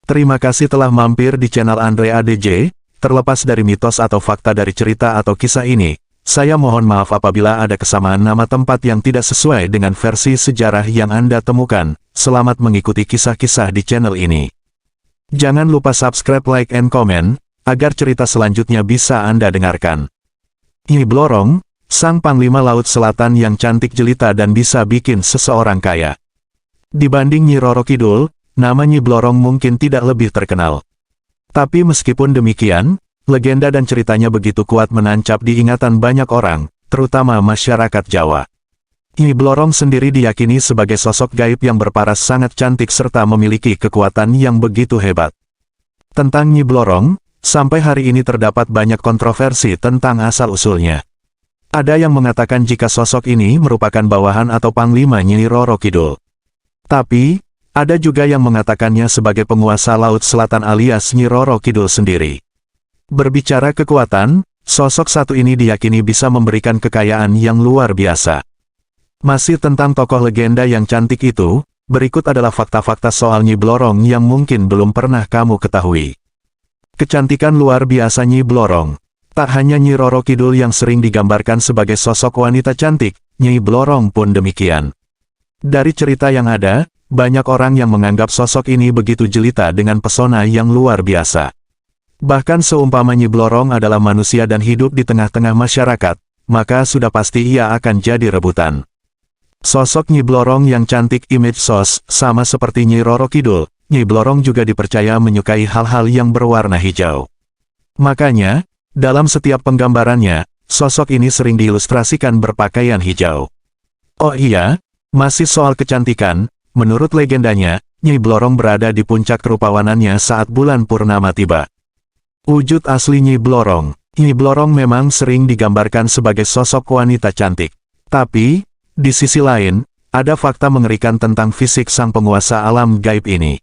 Terima kasih telah mampir di channel Andre ADJ. Terlepas dari mitos atau fakta dari cerita atau kisah ini, saya mohon maaf apabila ada kesamaan nama tempat yang tidak sesuai dengan versi sejarah yang Anda temukan. Selamat mengikuti kisah-kisah di channel ini. Jangan lupa subscribe, like, and comment, agar cerita selanjutnya bisa Anda dengarkan. Nyi Blorong, sang Panglima Laut Selatan yang cantik jelita dan bisa bikin seseorang kaya. Dibanding Nyi Roro Kidul, nama Nyi Blorong mungkin tidak lebih terkenal. Tapi meskipun demikian, legenda dan ceritanya begitu kuat menancap di ingatan banyak orang, terutama masyarakat Jawa. Nyi Blorong sendiri diyakini sebagai sosok gaib yang berparas sangat cantik serta memiliki kekuatan yang begitu hebat. Tentang Nyi Blorong, sampai hari ini terdapat banyak kontroversi tentang asal-usulnya. Ada yang mengatakan jika sosok ini merupakan bawahan atau panglima Nyi Roro Kidul. Tapi, ada juga yang mengatakannya sebagai penguasa Laut Selatan alias Nyi Roro Kidul sendiri. Berbicara kekuatan, sosok satu ini diyakini bisa memberikan kekayaan yang luar biasa. Masih tentang tokoh legenda yang cantik itu, berikut adalah fakta-fakta soal Nyi Blorong yang mungkin belum pernah kamu ketahui. Kecantikan luar biasa Nyi Blorong. Tak hanya Nyi Roro Kidul yang sering digambarkan sebagai sosok wanita cantik, Nyi Blorong pun demikian. Dari cerita yang ada, banyak orang yang menganggap sosok ini begitu jelita dengan pesona yang luar biasa. Bahkan seumpama Nyi Blorong adalah manusia dan hidup di tengah-tengah masyarakat, maka sudah pasti ia akan jadi rebutan. Sosok Nyi Blorong yang cantik image sos, sama seperti Nyi Roro Kidul, Nyi Blorong juga dipercaya menyukai hal-hal yang berwarna hijau. Makanya, dalam setiap penggambarannya, sosok ini sering diilustrasikan berpakaian hijau. Oh iya, masih soal kecantikan. Menurut legendanya, Nyi Blorong berada di puncak kerupawanannya saat bulan purnama tiba. Wujud asli Nyi Blorong. Nyi Blorong memang sering digambarkan sebagai sosok wanita cantik. Tapi, di sisi lain, ada fakta mengerikan tentang fisik sang penguasa alam gaib ini.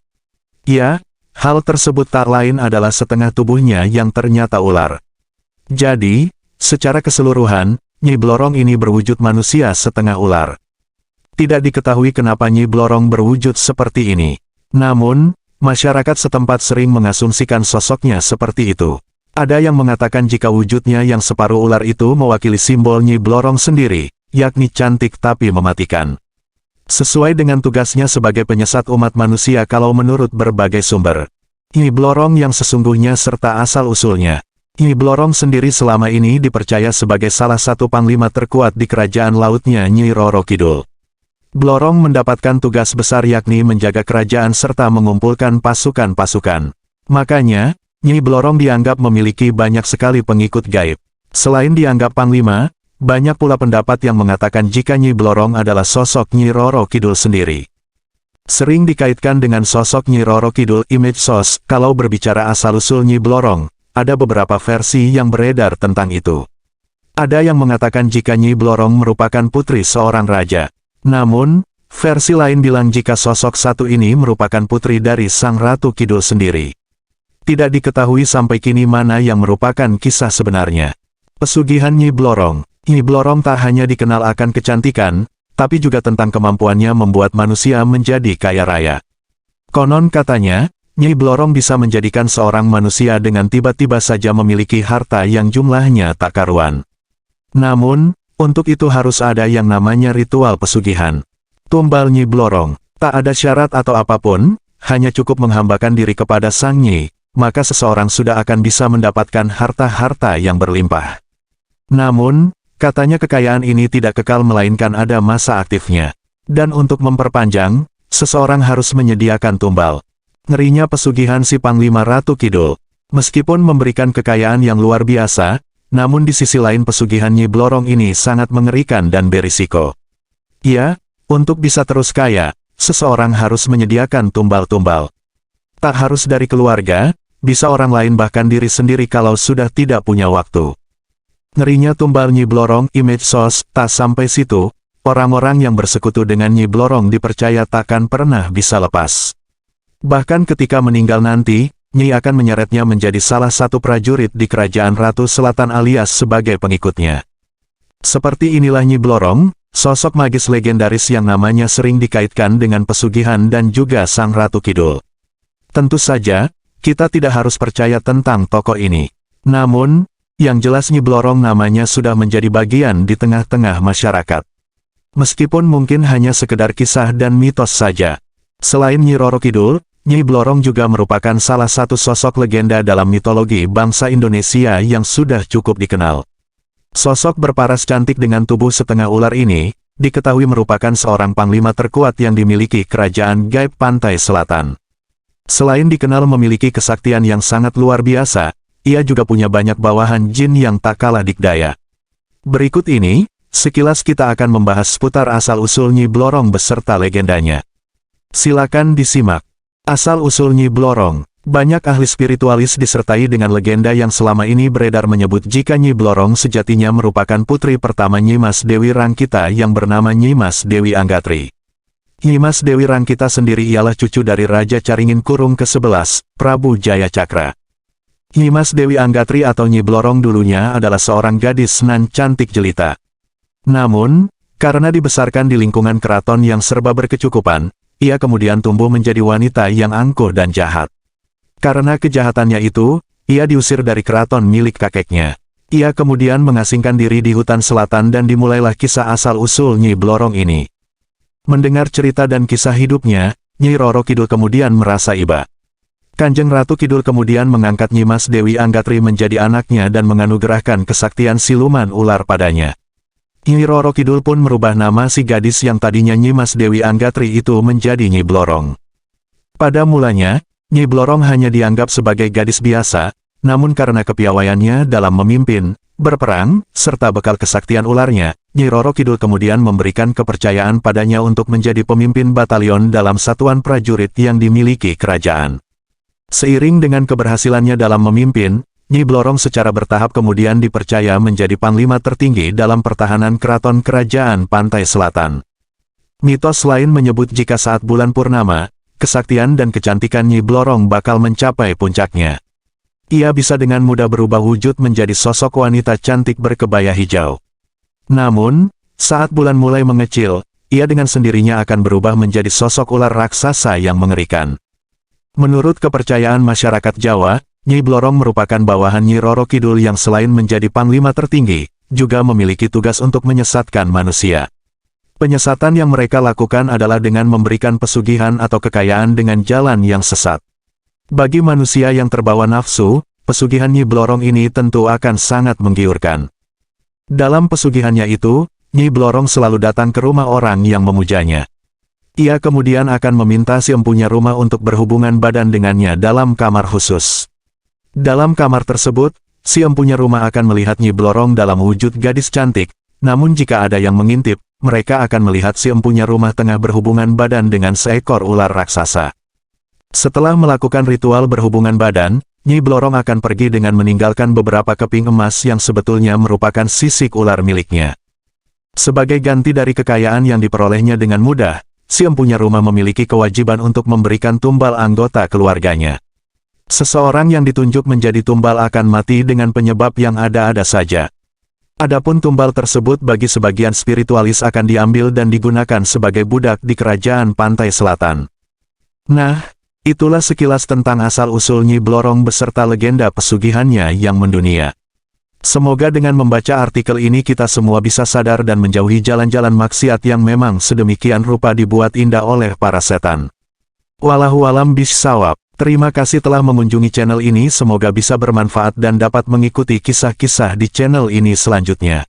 Ya, hal tersebut tak lain adalah setengah tubuhnya yang ternyata ular. Jadi, secara keseluruhan, Nyi Blorong ini berwujud manusia setengah ular. Tidak diketahui kenapa Nyi Blorong berwujud seperti ini. Namun, masyarakat setempat sering mengasumsikan sosoknya seperti itu. Ada yang mengatakan jika wujudnya yang separuh ular itu mewakili simbol Nyi Blorong sendiri, yakni cantik tapi mematikan. Sesuai dengan tugasnya sebagai penyesat umat manusia kalau menurut berbagai sumber. Nyi Blorong yang sesungguhnya serta asal-usulnya. Nyi Blorong sendiri selama ini dipercaya sebagai salah satu panglima terkuat di kerajaan lautnya Nyi Roro Kidul. Blorong mendapatkan tugas besar yakni menjaga kerajaan serta mengumpulkan pasukan-pasukan. Makanya, Nyi Blorong dianggap memiliki banyak sekali pengikut gaib. Selain dianggap panglima, banyak pula pendapat yang mengatakan jika Nyi Blorong adalah sosok Nyi Roro Kidul sendiri. Sering dikaitkan dengan sosok Nyi Roro Kidul image sos, kalau berbicara asal-usul Nyi Blorong, ada beberapa versi yang beredar tentang itu. Ada yang mengatakan jika Nyi Blorong merupakan putri seorang raja. Namun, versi lain bilang jika sosok satu ini merupakan putri dari Sang Ratu Kidul sendiri. Tidak diketahui sampai kini mana yang merupakan kisah sebenarnya. Pesugihan Nyi Blorong. Nyi Blorong tak hanya dikenal akan kecantikan, tapi juga tentang kemampuannya membuat manusia menjadi kaya raya. Konon katanya, Nyi Blorong bisa menjadikan seorang manusia dengan tiba-tiba saja memiliki harta yang jumlahnya tak karuan. Namun, untuk itu harus ada yang namanya ritual pesugihan. Tumbal Nyi Blorong. Tak ada syarat atau apapun, hanya cukup menghambakan diri kepada Sang Nyi, maka seseorang sudah akan bisa mendapatkan harta-harta yang berlimpah. Namun, katanya kekayaan ini tidak kekal melainkan ada masa aktifnya. Dan untuk memperpanjang, seseorang harus menyediakan tumbal. Ngerinya pesugihan si Panglima Ratu Kidul. Meskipun memberikan kekayaan yang luar biasa, namun di sisi lain pesugihan Nyi Blorong ini sangat mengerikan dan berisiko. Ya, untuk bisa terus kaya, seseorang harus menyediakan tumbal-tumbal. Tak harus dari keluarga, bisa orang lain bahkan diri sendiri kalau sudah tidak punya waktu. Ngerinya tumbal Nyi Blorong image sos, tak sampai situ, orang-orang yang bersekutu dengan Nyi Blorong dipercaya takkan pernah bisa lepas. Bahkan ketika meninggal nanti, Nyi akan menyeretnya menjadi salah satu prajurit di kerajaan Ratu Selatan alias sebagai pengikutnya. Seperti inilah Nyi Blorong, sosok magis legendaris yang namanya sering dikaitkan dengan pesugihan dan juga Sang Ratu Kidul. Tentu saja, kita tidak harus percaya tentang tokoh ini. Namun, yang jelas Nyi Blorong namanya sudah menjadi bagian di tengah-tengah masyarakat. Meskipun mungkin hanya sekedar kisah dan mitos saja. Selain Nyi Roro Kidul, Nyi Blorong juga merupakan salah satu sosok legenda dalam mitologi bangsa Indonesia yang sudah cukup dikenal. Sosok berparas cantik dengan tubuh setengah ular ini, diketahui merupakan seorang panglima terkuat yang dimiliki Kerajaan Gaib Pantai Selatan. Selain dikenal memiliki kesaktian yang sangat luar biasa, ia juga punya banyak bawahan jin yang tak kalah dikdaya. Berikut ini, sekilas kita akan membahas seputar asal-usul Nyi Blorong beserta legendanya. Silakan disimak. Asal-usul Nyi Blorong. Banyak ahli spiritualis disertai dengan legenda yang selama ini beredar menyebut jika Nyi Blorong sejatinya merupakan putri pertama Nyimas Dewi Rangkita yang bernama Nyimas Dewi Anggatri. Nyimas Dewi Rangkita sendiri ialah cucu dari Raja Caringin Kurung ke-11, Prabu Jaya Cakra. Nyimas Dewi Anggatri atau Nyi Blorong dulunya adalah seorang gadis nan cantik jelita. Namun, karena dibesarkan di lingkungan keraton yang serba berkecukupan, ia kemudian tumbuh menjadi wanita yang angkuh dan jahat. Karena kejahatannya itu, ia diusir dari keraton milik kakeknya. Ia kemudian mengasingkan diri di hutan selatan dan dimulailah kisah asal-usul Nyi Blorong ini. Mendengar cerita dan kisah hidupnya, Nyi Roro Kidul kemudian merasa iba. Kanjeng Ratu Kidul kemudian mengangkat Nyimas Dewi Anggatri menjadi anaknya dan menganugerahkan kesaktian siluman ular padanya. Nyi Roro Kidul pun merubah nama si gadis yang tadinya Nyimas Dewi Anggatri itu menjadi Nyi Blorong. Pada mulanya, Nyi Blorong hanya dianggap sebagai gadis biasa, namun karena kepiawaiannya dalam memimpin, berperang, serta bekal kesaktian ularnya, Nyi Roro Kidul kemudian memberikan kepercayaan padanya untuk menjadi pemimpin batalion dalam satuan prajurit yang dimiliki kerajaan. Seiring dengan keberhasilannya dalam memimpin, Nyi Blorong secara bertahap kemudian dipercaya menjadi panglima tertinggi dalam pertahanan keraton Kerajaan Pantai Selatan. Mitos lain menyebut jika saat bulan purnama, kesaktian dan kecantikan Nyi Blorong bakal mencapai puncaknya. Ia bisa dengan mudah berubah wujud menjadi sosok wanita cantik berkebaya hijau. Namun, saat bulan mulai mengecil, ia dengan sendirinya akan berubah menjadi sosok ular raksasa yang mengerikan. Menurut kepercayaan masyarakat Jawa, Nyi Blorong merupakan bawahan Nyi Roro Kidul yang selain menjadi panglima tertinggi, juga memiliki tugas untuk menyesatkan manusia. Penyesatan yang mereka lakukan adalah dengan memberikan pesugihan atau kekayaan dengan jalan yang sesat. Bagi manusia yang terbawa nafsu, pesugihan Nyi Blorong ini tentu akan sangat menggiurkan. Dalam pesugihannya itu, Nyi Blorong selalu datang ke rumah orang yang memujanya. Ia kemudian akan meminta si empunya rumah untuk berhubungan badan dengannya dalam kamar khusus. Dalam kamar tersebut, si empunya rumah akan melihat Nyi Blorong dalam wujud gadis cantik, namun jika ada yang mengintip, mereka akan melihat si empunya rumah tengah berhubungan badan dengan seekor ular raksasa. Setelah melakukan ritual berhubungan badan, Nyi Blorong akan pergi dengan meninggalkan beberapa keping emas yang sebetulnya merupakan sisik ular miliknya. Sebagai ganti dari kekayaan yang diperolehnya dengan mudah, si empunya rumah memiliki kewajiban untuk memberikan tumbal anggota keluarganya. Seseorang yang ditunjuk menjadi tumbal akan mati dengan penyebab yang ada-ada saja. Adapun tumbal tersebut bagi sebagian spiritualis akan diambil dan digunakan sebagai budak di Kerajaan Pantai Selatan. Nah, itulah sekilas tentang asal-usul Nyi Blorong beserta legenda pesugihannya yang mendunia. Semoga dengan membaca artikel ini kita semua bisa sadar dan menjauhi jalan-jalan maksiat yang memang sedemikian rupa dibuat indah oleh para setan. Wallahualam bissawab. Terima kasih telah mengunjungi channel ini, semoga bisa bermanfaat dan dapat mengikuti kisah-kisah di channel ini selanjutnya.